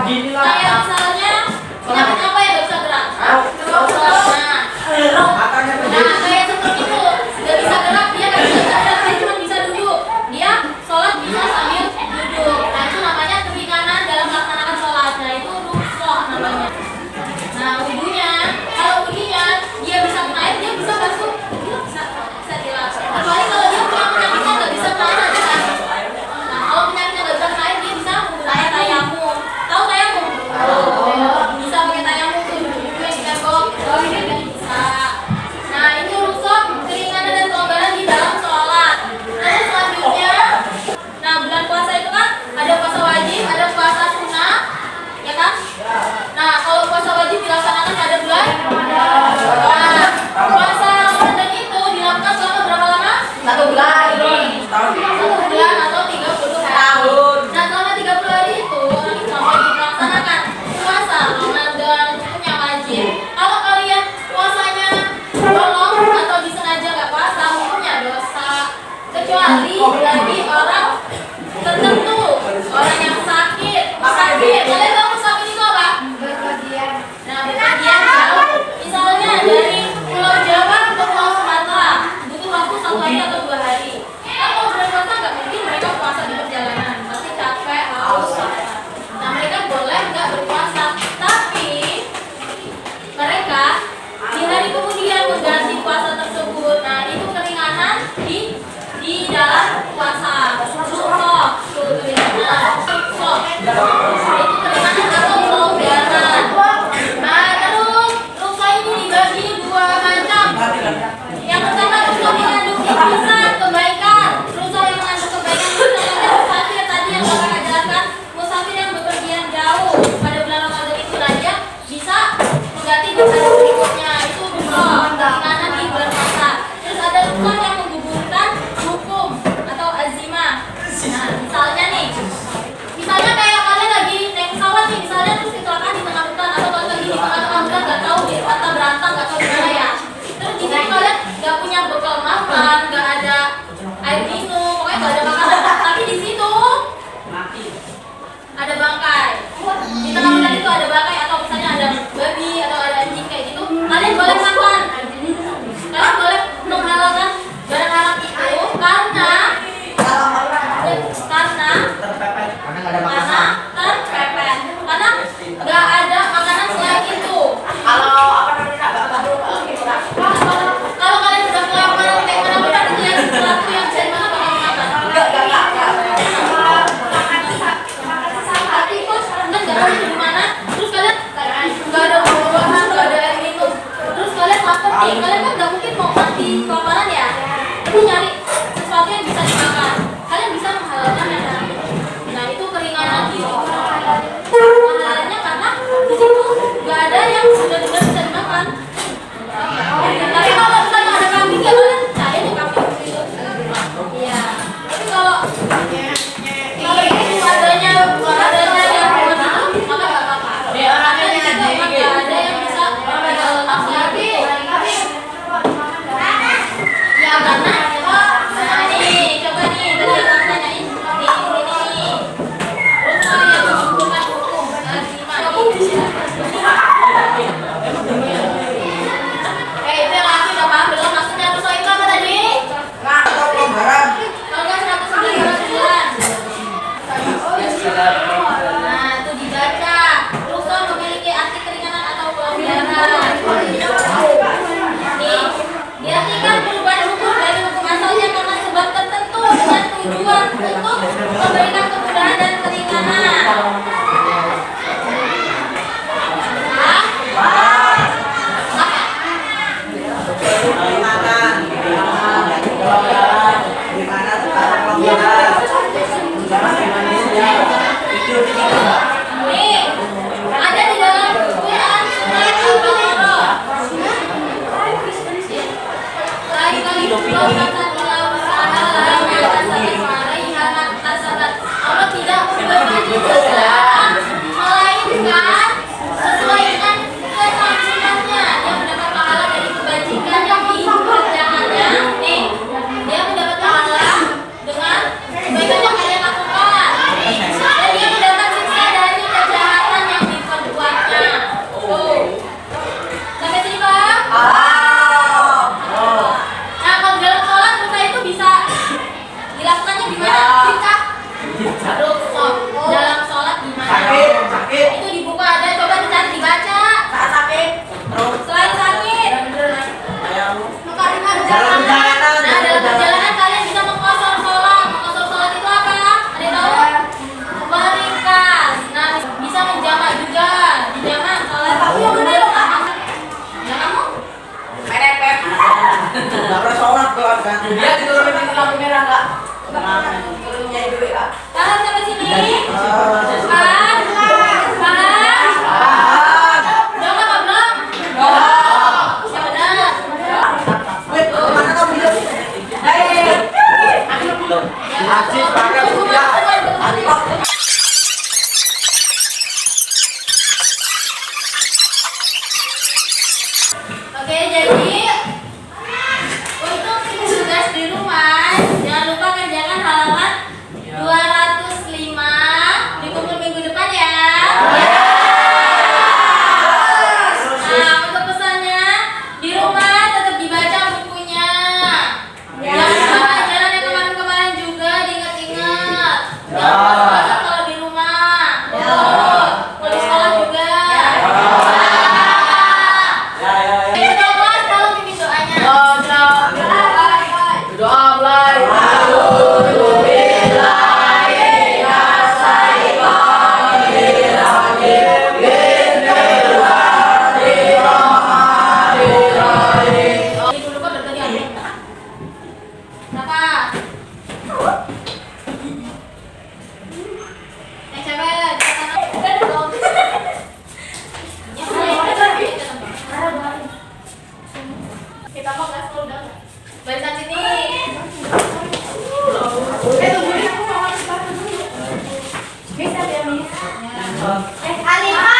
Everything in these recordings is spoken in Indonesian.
Kayak misalnya penyakit apa yang gak bisa gerak? Nah, kayak seperti itu, gak bisa gerak, dia gak bisa gerak, dia cuma bisa duduk. Dia sholat bisa sambil duduk. Nah, itu namanya keringanan dalam melaksanakan sholat. Nah, itu rukhsah namanya. Nah, kalau wudunya dia bisa kena air, dia bisa masuk, dia bisa dilap. Kecuali kalau dia punya penyakitnya gak bisa kena air, kan? Nah, kalau penyakitnya gak bisa kena air, dia bisa menggunakan tayamum. Tahu tayamum? Bisa pakai tayamum tuh, duduknya di tembok, ini bisa. Nah, itu rukhsah keringanan dan kelonggaran di dalam sholat. Terus selanjutnya, nah bulan puasa itu kan ada puasa wajib, ada puasa sunnah, ya kan? Nah, kalau puasa wajib dilaksanakan pada bulan. Nah, puasa Ramadan itu dilakukan selama berapa lama? 1 bulan. 1 bulan atau 30 tahun. Nah, selama 30 hari itu orang Islam wajib melaksanakan puasa Ramadan, hukumnya wajib. Kalau kalian puasanya bolong atau disengaja nggak puasa, hukumnya dosa. Kecuali bagi orang tertentu, orang yang sakit. Kalian tahu sakit itu apa? Nah, bepergian jauh. Misalnya dari Pulau Jawa ke Pulau Sumatera, butuh waktu 1 hari atau 2 hari. Kalau bulan puasa nggak mungkin mereka puasa di perjalanan, pasti capek, haus. Nah, mereka boleh nggak berpuasa, tapi mereka di hari kemudian mengganti puasa tersebut. Nah, itu keringanan di dalam puasa. Rukhsah, itu keringanan. Rukhsah. Itu keringanan atau kelonggaran. Nah, terus rukhsah ini dibagi 2 macam. Yang pertama rukhsah mengandung ihsan, kebaikan. Rukhsah yang mengandung kebaikan itu contohnya musafir tadi yang Bapak jelaskan, musafir yang bepergian jauh pada bulan Ramadan itu saja bisa mengganti di hari berikutnya. Itu rukhsah keringanan di bulan puasa. Terus ada rukhsah yang menggugurkan hukum atau azimah. Nah, misalnya kayak kalian lagi naik pesawat nih, misalnya terus kecelakaan di tengah hutan, atau kalian lagi di tengah hutan nggak tahu di kota berantang, nggak tahu di mana ya. Terus di sini kalian nggak punya bekal makan, nggak ada air minum, pokoknya nggak ada makanan. Tapi di situ ada bangkai. Di tengah hutan itu ada bangkai, atau misalnya ada babi atau ada anjing kayak gitu. Kalian boleh makan. Kalian boleh menghalalkan barang haram itu karena terpepet. Karena nggak ada makanan selain itu. Kalau kalian sudah kelaparan kayak mana, berarti lihat sesuatu yang bisa dimana bakal makan. Tapi kok kan nggak tahu itu di mana. Terus kalian nggak ada buah-buahan, nggak ada air minum. Terus kalian lapar nih, kalian kan nggak mungkin mau mati kelaparan ya. Terus nyari sesuatu yang bisa dimakan. Kalian bisa menghalalkan yang tadi. Nah, itu keringanan di situ. Mahalnya karena di situ nggak ada yang benar-benar bisa dimakan. Tapi kalau misalnya ada kambing, ya kalian percaya deh kambing itu. Iya. Tapi kalau itu adanya yang buat itu, maka nggak apa-apa. Karena di situ nggak ada yang bisa menghalalkan itu. Ya karena nah nih, coba nih tadi yang aku tanyain di sini nih. Rukhsah yang menggugurkan hukum azimah itu itu yang aku udah paham belum? Maksudnya rukhsah itu apa tadi? Kalau nggak 199. Nah, itu dibaca. Rukhsah memiliki arti keringanan atau kelonggaran. Nih, diartikan perubahan hukum dari hukum asalnya karena sebab tertentu dengan tujuan untuk memberikan kemudahan dan keringanan. Nih, ada di dalam Quran surat Al-Baqarah. Allah tidak membebani seseorang melainkan sesuai dengan kewajibannya. Dia mendapat pahala dari kebajikan yang dikerjakannya. Nih, dia mendapat pahala dengan kebaikan yang kalian lakukan. Dan dia mendapat siksa dari kejahatan Alima,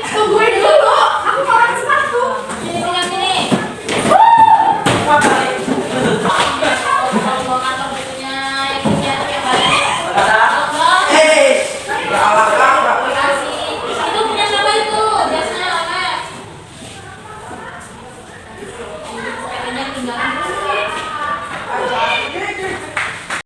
tungguin dulu. Aku mau pakai sepatu. Sini. Kalau kantor bukunya yang punya yang balik. Kasih. Itu punya siapa itu? Jasnya Oleh. Sepedanya tinggal.